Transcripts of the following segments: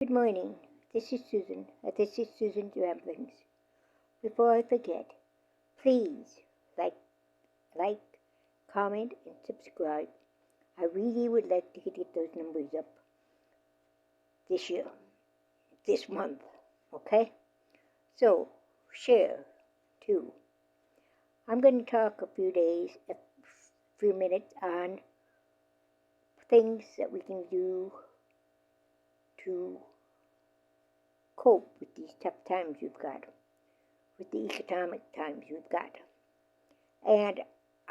Good morning. This is Susan. This is Susan's Ramblings. Before I forget, please like, comment, and subscribe. I really would like to get those numbers up this year, this month. Okay? So, share too. I'm going to talk a few minutes on things that we can do to cope with these tough times we've got, with the economic times we've got. And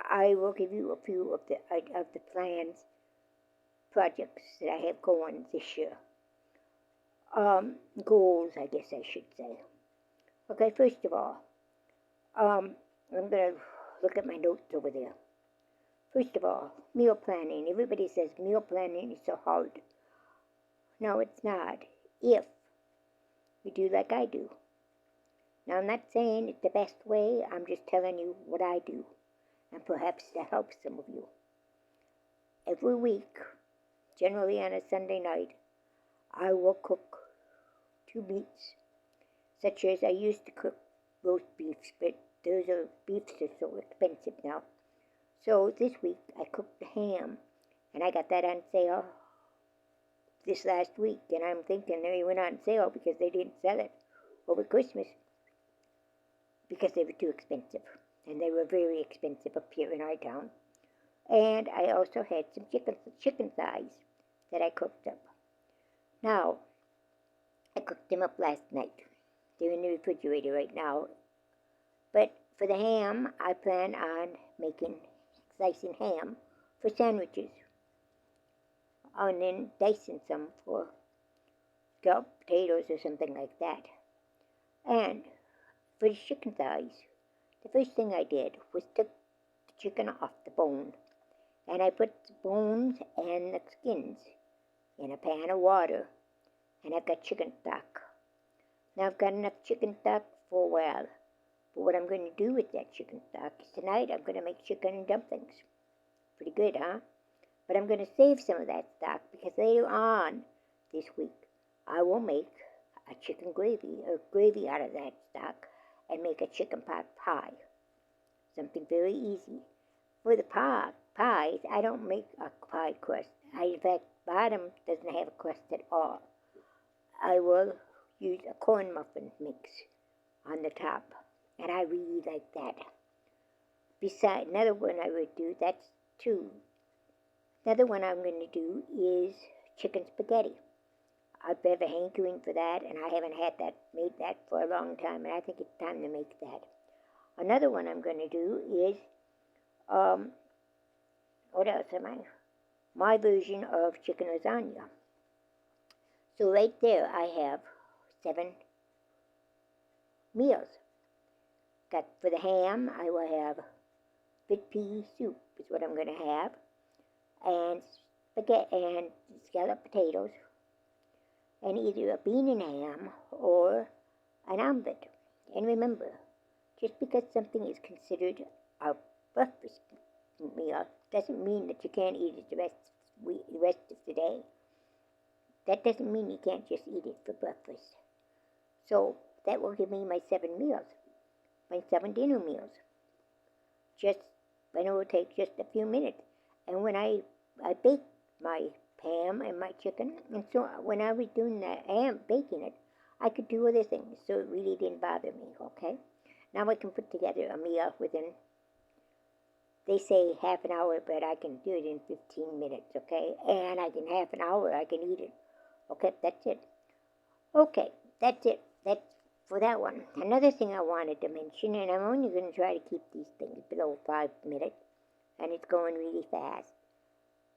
I will give you a few of the plans, projects that I have going this year. Goals, I guess I should say. Okay, first of all, I'm going to look at my notes over there. First of all, meal planning. Everybody says meal planning is so hard. No, it's not. If you do like I do. Now, I'm not saying it's the best way. I'm just telling you what I do. And perhaps that helps some of you. Every week, generally on a Sunday night, I will cook 2 meats, such as I used to cook roast beefs, but those beefs are so expensive now. So this week I cooked ham, and I got that on sale this last week, and I'm thinking they went on sale because they didn't sell it over Christmas because they were too expensive, and they were very expensive up here in our town. And I also had some chicken thighs that I cooked up. Now, I cooked them up last night. They're in the refrigerator right now. But for the ham, I plan on slicing ham for sandwiches. And then dicing some for scalloped potatoes or something like that. And for the chicken thighs, the first thing I did was took the chicken off the bone. And I put the bones and the skins in a pan of water. And I've got chicken stock. Now I've got enough chicken stock for a while. But what I'm going to do with that chicken stock is tonight I'm going to make chicken dumplings. Pretty good, huh? But I'm going to save some of that stock because later on this week I will make a chicken gravy or gravy out of that stock and make a chicken pot pie. Something very easy. For the pies, I don't make a pie crust. In fact, bottom doesn't have a crust at all. I will use a corn muffin mix on the top, and I really like that. Besides, another one I would do, that's 2. Another one I'm going to do is chicken spaghetti. I've have a hankering for that, and I haven't made that for a long time, and I think it's time to make that. Another one I'm going to do is, what else am I? My version of chicken lasagna. So right there I have 7 meals. Got for the ham, I will have split pea soup is what I'm going to have, and spaghetti and scalloped potatoes, and either a bean and ham or an omelet. And remember, just because something is considered a breakfast meal doesn't mean that you can't eat it the rest of the day. That doesn't mean you can't just eat it for breakfast. So that will give me my 7 meals, my 7 dinner meals. I know it will take just a few minutes. And when I bake my ham and my chicken, and so when I was doing that baking it, I could do other things, so it really didn't bother me, okay? Now I can put together a meal within, they say half an hour, but I can do it in 15 minutes, okay? And in half an hour, I can eat it. Okay, that's it. Okay, that's it. That's for that one. Another thing I wanted to mention, and I'm only going to try to keep these things below 5 minutes, and it's going really fast.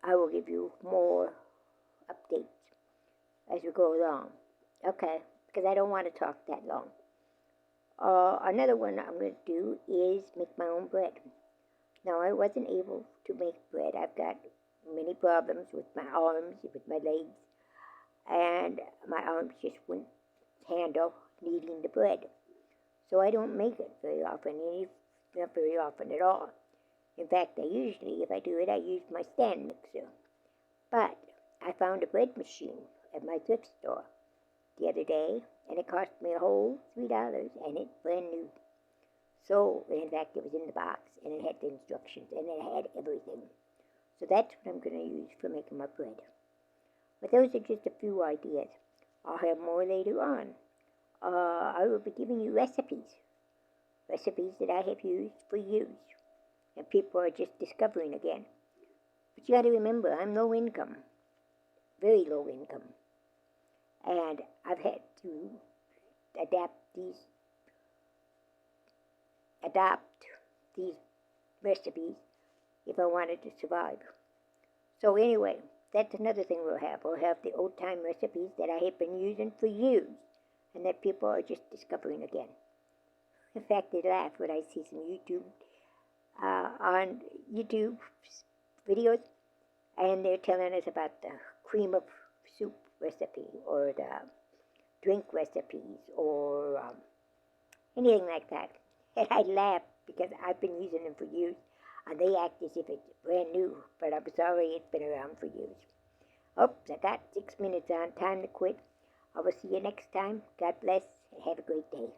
I will give you more updates as we go along. Okay, because I don't want to talk that long. Another one I'm going to do is make my own bread. Now, I wasn't able to make bread. I've got many problems with my arms, with my legs, and my arms just wouldn't handle kneading the bread. So I don't make it very often, not very often at all. In fact, if I do it, I use my stand mixer. But I found a bread machine at my thrift store, the other day, and it cost me a whole $3, and it's brand new. So, in fact, it was in the box, and it had the instructions, and it had everything. So that's what I'm going to use for making my bread. But those are just a few ideas. I'll have more later on. I will be giving you recipes that I have used for years, and people are just discovering again. But you got to remember, I'm low income, very low income, and I've had to adopt these recipes if I wanted to survive. So anyway, that's another thing we'll have. We'll have the old-time recipes that I have been using for years and that people are just discovering again. In fact, they laugh when I see some on YouTube videos, and they're telling us about the cream of soup recipe or the drink recipes or anything like that. And I laugh because I've been using them for years, and they act as if it's brand new, but I'm sorry, it's been around for years. Oops, I got 6 minutes on. Time to quit. I will see you next time. God bless. Have a great day.